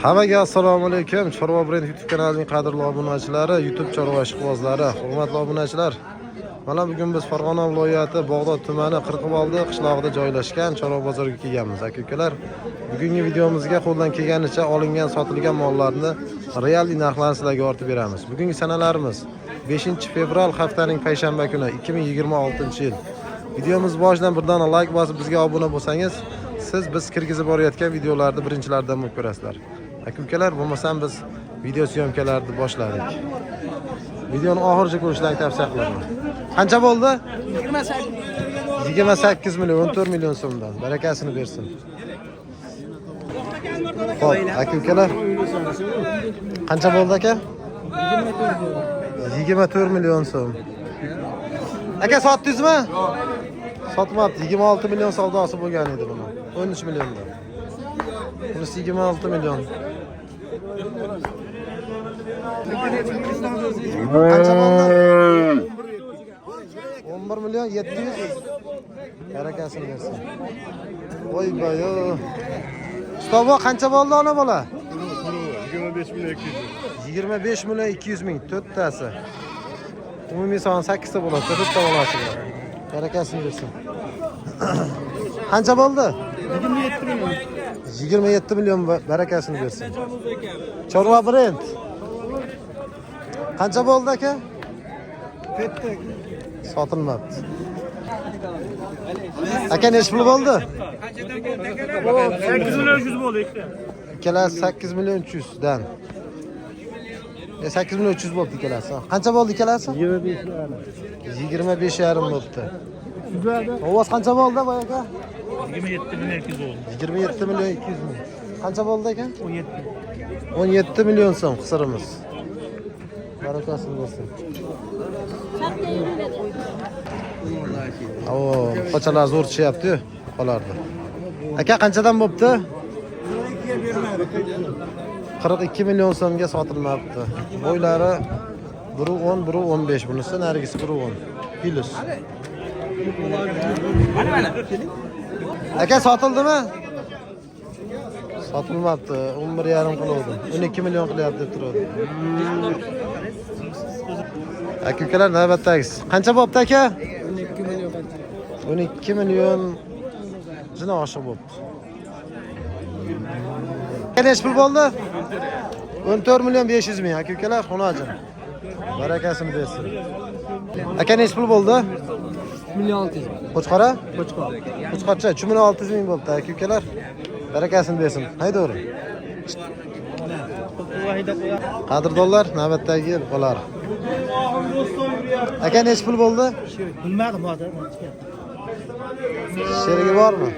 Hammaga assalomu alaykum. Chorva brend YouTube kanalining qadrli obunachilari, YouTube chorva ishqibozlari, hurmatli obunachilar. Mana bugun biz Farg'ona viloyati Bog'dod tumani Qirqiboldi qishlog'ida joylashgan chorva bozoriga kelganmiz. Aka-ukalar, bugungi videomizga qo'ldan kelganicha olingan, sotilgan mollarni real narxlarini sizlarga ortib beramiz. Bugungi sanalarimiz 5-fevral haftaning payshanba kuni 2026-yil. Videomiz boshidan birdan like bosib bizga obuna bo'lsangiz, siz biz kirgizib borayotgan videolarni birinchilardan bo'lib ko'rasizlar. Aka-ukalar, bo'lmasam biz video syomkalarni boshladik. Videoni oxirigacha ko'rishlarni tavsiya qilaman. Qancha bo'ldi? 28 million, 14 million so'mdan. Barakasini bersin. Xo'p, aka-ukalar. Qancha bo'ldi aka? 24 million so'm. Aka, sotdingizmi? Sotmabdi. 26 million savdosi bo'lgan edi buni. 13 milliondan. Bunisi 26 million. Qancha bo'ldi? 11 million 700. Barakasini bersin. Voy bayo. Ustobo qancha bo'ldi ona bola? 25 million 200. 25 million 200 ming to'rttasi. Umumiy son 8 ta bo'ladi, to'rtta bolasi bor. Barakasini bersin. Qancha bo'ldi? 27 million. 27 million barakasini bersin. Chorva brend. Qancha bo'ldi aka? Sotilmabdi. Aka, necha pul bo'ldi? 8 million 300 bo'ldi ikkita. Ikkalasi 8 million 300 dan. 8 million 300 bo'ldi ikkalasi. Qancha bo'ldi ikkalasi? 25 yarim bo'libdi. Ovoz qancha bo'ldi boy aka? 27 million 200 bo'ldi. 27 million 200 ming. Qancha bo'ldi aka? 17. 17 million so'm qisirimiz. Barakasini bersin. Qochalar zo'r tushyapti-yu, qolardi. Aka, qanchadan bo'libdi? 42 million so'mga sotilmabdi. Bo'ylari 1.10, 1.15, bunisi nargisi 1.10. Plus. Aka, sotildimi? Sotilmabdi. 11,5 qiluvdi. 12 million qilyapti deb turadi. Aka-ukalar, navbatdagisi. Qancha bo'pti aka? 12 million qancha? 12 million jina oshiq bo'pti. Necha pul bo'ldi? 14 million 500 ming. Aka-ukalar, xonajin. Barakasini bersin. Aka, necha pul bo'ldi? 1 million 600. Qo'chqora? Qo'chqor. Qo'chqorcha 3 million 600 ming bo'pti aka-ukalar. Barakasini bersin. Haydo'ri. Qadrdonlar, navbatdagi bo'lar. Aka, necha pul bo'ldi? Bilmadim hozir. Sherigi bormi?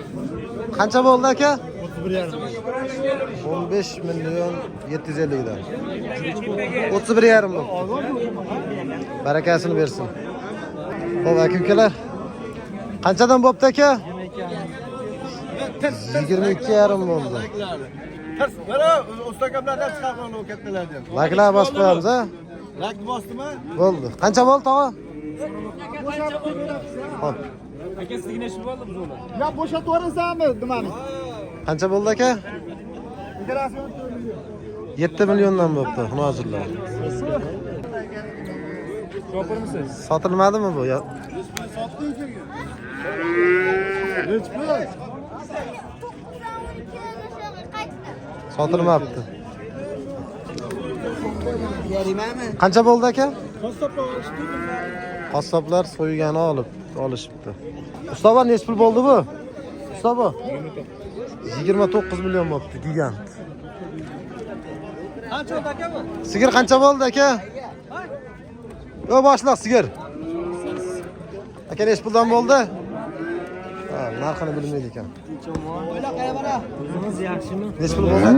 Qancha bo'ldi aka? 31,5. 15 million 750 dan. 31,5 bo'ldi. Barakasini bersin. Xo'p, aka-ukalar. Qanchadan bo'pti aka? 22,5 bo'ldi. Mana ustakamlardan chiqargan u kattalardan. Laklar bosib qo'yamiz, ha? Lak bosdimi? Bo'ldi. Qancha bo'ldi, tog'a? Xo'p. Aka, sizga necha bo'ldi bu zo'lar? Ya bo'shatib yuborasanmi, nimani? Qancha bo'ldi aka? Ikkalasi 7 milliondan bo'pti, xunojillar. Chopirmisiz? Sotilmadimi bu? Sotilmabdi. Qancha bo'ldi aka? Qassoblar so'ygani olishibdi. Ustoba, necha pul bo'ldi bu? Ustoba? 29 million bo'libdi, gigant. Qancha bo'ldi aka bu? Sigir qancha bo'ldi aka? Yo, boshliq sigir. Aka, necha puldan bo'ldi? Ha, narxini bilmaydi ekan. O'yla qaya bora. O'zingiz yaxshimi? Necha pul bo'ldi aka?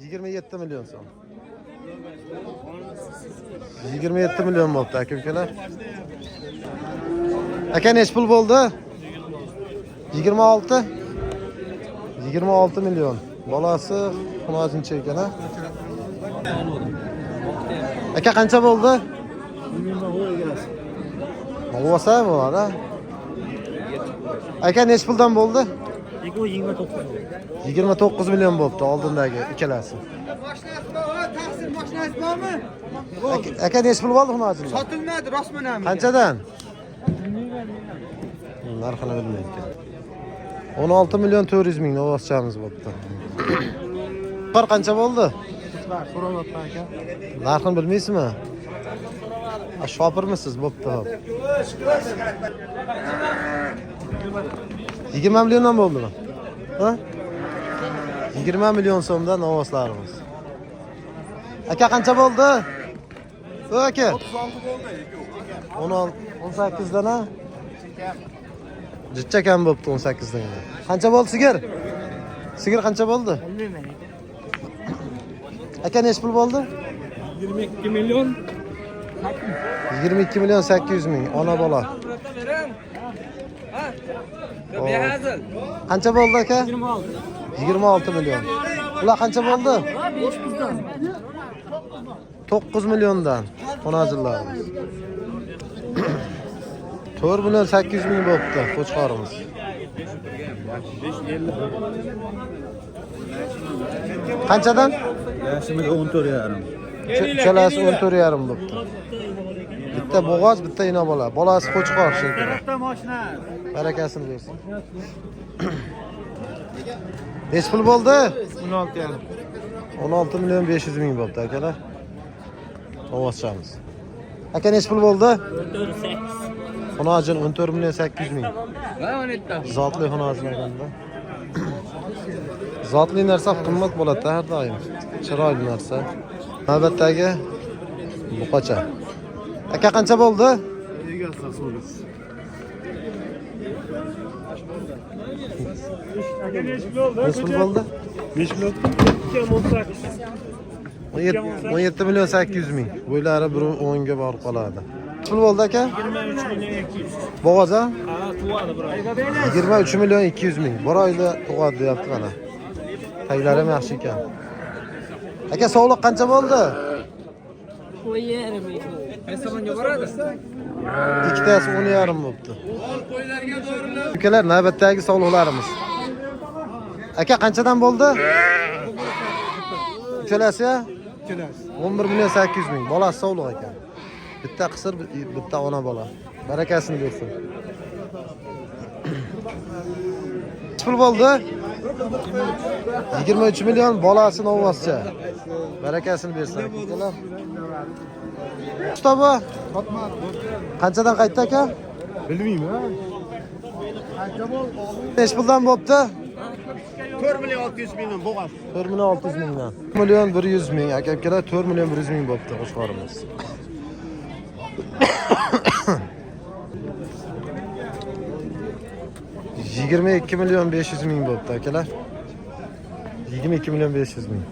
27 million so'm. 27 million bo'ldi aka-ukalar. Aka, necha pul bo'ldi? 26. 26 million. Bolasi xunojincha ekan, ha? Aka, qancha bo'ldi? 20 bo'lsa bo'ladi. Aka, necha puldan bo'ldi? edi, o 29 oldu. 29 milyon bo'pti oldindagi ikkalasi. Aka nechi pul bo'ldi xunochilar? Sotilmadi, rostmanami? Qanchadan? Narxini bilmaydi. 16 milyon 400 ming ovozchamiz bo'pti. Qor qancha bo'ldi? So'rayapman aka. Narxini bilmaysizmi? Shopirmisiz? Bo'pti, hop. 20 milliondan bo'ldimi? Ha? 20 milyon so'mdan ovozlarimiz. Aka qancha bo'ldi? O aka. 18 dan ha? Jicha kam bo'pti 18 dan. Qancha bo'ldi sigir? Sigir qancha bo'ldi? Bilmayman aka. Aka nechi pul bo'ldi? 22 milyon. 22 milyon 800 ming ona bola. Qancha bo'ldi aka? 26. 26 milyon. Ular qancha bo'ldi? 9 milyondan xonajillarimiz. 4 milyon 800 ming bo'pti qo'chqorimiz. Qanchadan? Yashimiga 14,5. Chalasi 14,5 bo'pti. Bitta bo'g'oz, bitta ina bola. Bolasi qo'chqor shekilli. Katta mashina. Barakasini bersin. Nechi pul bo'ldi? 16 yarim. 16 milyon 500 ming bo'pti akalar. Ovozchamiz. Aka nechi pul bo'ldi? 48. Xonajin 14 milyon 800 ming. Zotli xonajin ekanda. Zotli narsa qimmat bo'ladi har doim. Chiroyli narsa. Navbatdagi buqacha. Aka qancha bo'ldi? Nechi pul bo'ldi? 5 milyon. 17 milyon 800 ming. Bo'ylari 1.10 ga borib qoladi. Pul bo'ldi aka? 23 milyon 200. Bo'g'oz a? Ha, tuvadi bir. 23 milyon 200 ming. Bir oyda tug'adi deyapti mana. Taglari ham yaxshi ekan. Aka sog'liq qancha bo'ldi? Restoranga boradi. Ikkitasi 10,5 bo'pti. Ukalar navbatdagi sog'liqlarimiz. Aka qanchadan bo'ldi? Uchalasi ya? 11 milyon 800 ming. Bolasi sog'liq ekan. Bitta qisir, bitta ona bola. Barakasini bersin. Nechi pul bo'ldi? 23 milyon bolasi novvoscha. Barakasini bersin akalar. Ustoba. Qanchadan qaytdi aka? Bilmayman. Nechi puldan bo'pti? 4 milyon 600 mingdan bo'g'az. 4 milyon 600 mingdan. 1 milyon 100 ming. Aka-ukalar 4 milyon 100 ming bo'pti qo'shqorimiz. $22 milyon 500 ming bo'pti akalar. 22 milyon 500 ming.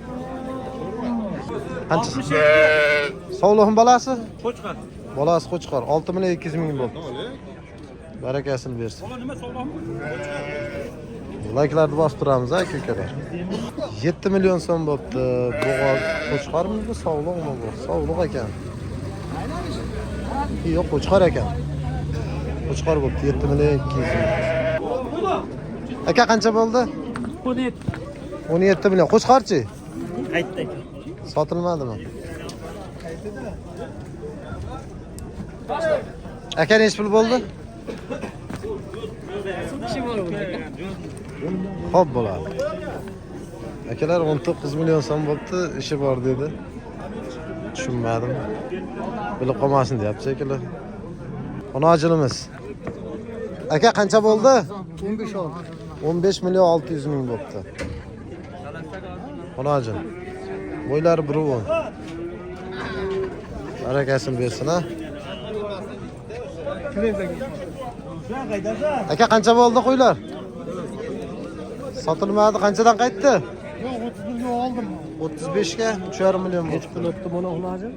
Qancha? Sog'liqmi bolasi? Qo'chqar. Bolasi qo'chqor 6 milyon 200 ming bo'pti. Barakasini bersin. Nima sog'lom? Like'larni bosib turamiz aka-ukalar. 7 milyon so'm bo'pti. Bo'g'oz qo'chqormi bu, sog'liqmi bu? Sog'liq ekan. Yo'q, qo'chqor ekan. Qo'chqor bo'pti 7 milyon 200 ming. Aka qancha bo'ldi? 17 milyon. Qo'chqorchi? Qaytdi. Sotilmadimi? Aka nechi pul bo'ldi? Xo'p bo'ladi. Akalar 19 milyon so'm bo'pti, ishi bor dedi. Tushunmadim. Bilib qolmasin deyapti shekilli. Xonajilimiz. Aka qancha bo'ldi? 15 oldi. 15 milyon 600 ming bo'pti. Xonajil. Bo'ylari 1.10. Barakasini bersin ha. Aka qancha bo'ldi qo'ylar? Sotilmadi, qanchadan qaytdi? Yo'q, 31 ga oldim. 35 ga 3,5 million bo'pti. Qilibdi buni xonajin.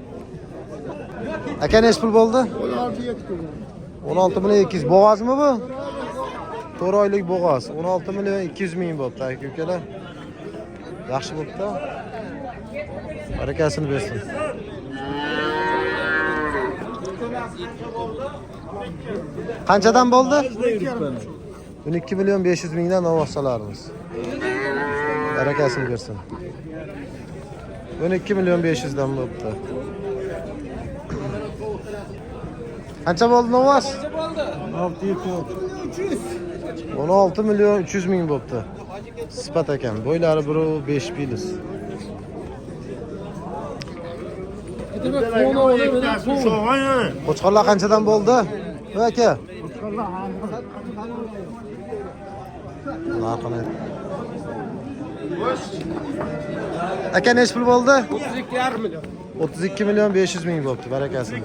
Aka nechi pul bo'ldi? 16 milyon 200. Bo'g'ozmi bu? 4 oylik bo'g'oz. 16 milyon 200 ming bo'pti aka-ukalar. Yaxshi bo'pti. Barakasini bersin. Qanchadan bo'ldi? 12 milyon 500 mingdan novvosalarimiz. Barakasini bersin. 12 milyon 500'dan bo'pti. Qancha bo'ldi novvos? 16 milyon 300 ming bo'pti. Sifat ekan. Bo'ylari 1.5 piliz. Qo'chqorlar qanchadan bo'ldi? Aka. Narxini. Aka necha pul bo'ldi? 32,5 million. 32 milyon 500 ming bo'pti. Barakasini.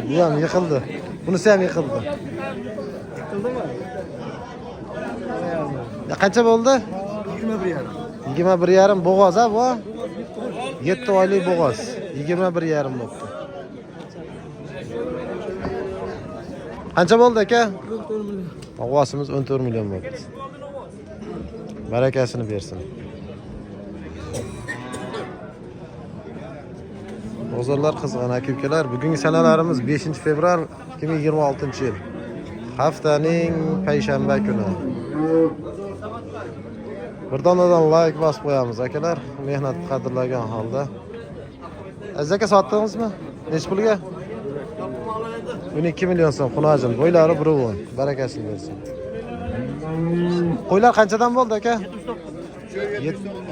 Bu ham yiqildi. Bunisi ham yiqildi. Ya qancha bo'ldi? 21,5. 21,5 bo'g'oz ha bu. 7 oylik bo'g'oz. 21,5 bo'pti. Qancha bo'ldi aka? 14 million. Bo'g'ozimiz 14 million bo'pti. Barakasini bersin. Bozorlar qizg'in aka-ukalar. Bugungi sanalarimiz 5-fevral 2026-yil. Haftaning payshanba kuni. Bir donadan like bosib qo'yamiz akalar. Mehnat qadrlagan holda. Aziz aka sotdingizmi? Nech pulga? 12 million so'm xunojin. Bo'ylari 1.10. Barakasini bersin. Qo'ylar qanchadan bo'ldi aka?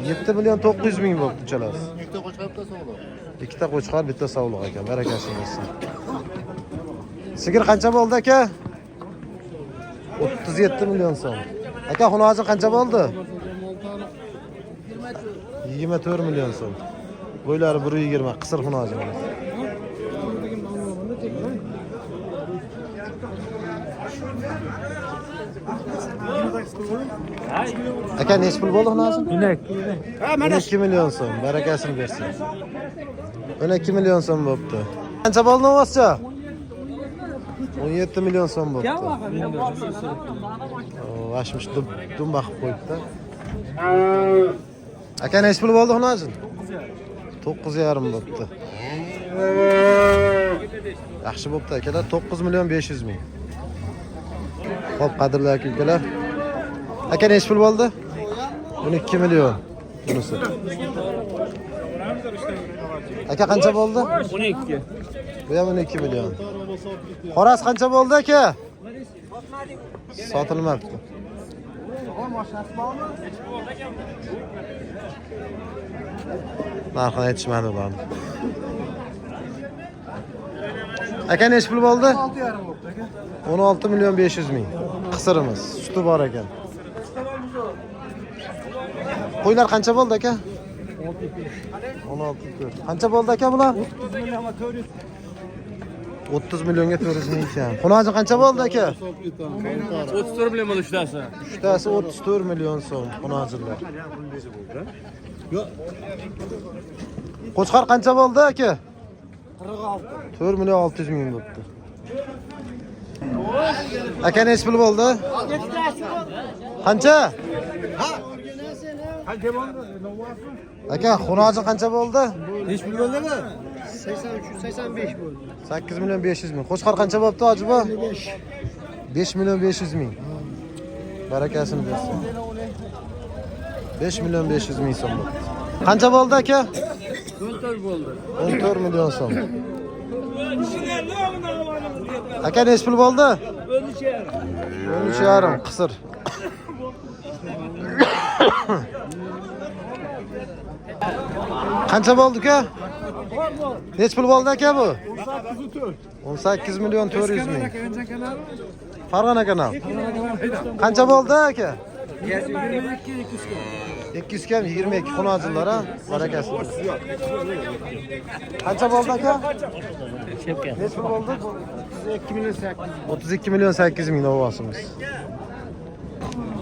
7 milyon 900 ming bo'ldi uchalasi. Ikkita qo'chqor, bitta sovliq ekan. Barakasini bersin. Sigir qancha bo'ldi aka? 37 milyon so'm. Aka xunojin qancha bo'ldi? 24 milyon so'm. Bo'ylari 1.20, qisir xunojin. Aka necha pul bo'ldi xunojin? 12 milyon so'm. Barakasini bersin. 12 milyon so'm bo'pti. Qancha bo'ldi novvoscha? 17 milyon so'm bo'pti. Vashmish dumba qilib qo'yibdi. Aka necha pul bo'ldi xunojin? 9,5 bo'pti. Yaxshi bo'pti akalar. 9 milyon 500 ming. Xo'p, qadrli aka-ukalar. Aka necha pul bo'ldi? 12 milyon. Bunisi. Aka qancha bo'ldi? 12. Bu ham 12 milyon. Xoras qancha bo'ldi aka? Sotilmabdi. Narxini aytishmadi ularni. Aka necha pul bo'ldi? 16 milyon 500 ming. Qisirimiz, suti bor ekan. Qo'ylar qancha bo'ldi aka? 16 kilo. Qancha bo'ldi aka bular? 30 millionga 400 ming ekan. Xunojin qancha bo'ldi aka? 34 million bo'ldi ushtasi. Uchtasi 34 million so'm xunojinlar. Qo'chqor qancha bo'ldi aka? 46. 4 million 600 ming bo'pti. Aka necha pul bo'ldi? Qancha? Qancha bo'ldi? Aka xunojin qancha bo'ldi? Nech pul bo'ldimi? 83-85 bo'ldi. 8 million 500 ming. Qo'chqor qancha bo'pti hojibo? 5 million 500 ming. Barakasini bersin. 5 million 500 ming so'm bo'pti. Qancha bo'ldi aka? 14 bo'ldi. 14 million so'm. Aka necha pul bo'ldi? 13,5 qisir. Qancha bo'ldi aka? Necha pul bo'ldi aka bu? 18 million 400 ming. Farg'ona kanal. Qancha bo'ldi aka? 200 kam 22 xunojinlar ha. Barakasi. Qancha bo'ldi aka? Necha pul bo'ldi? 32 million 800 ming novvosimiz.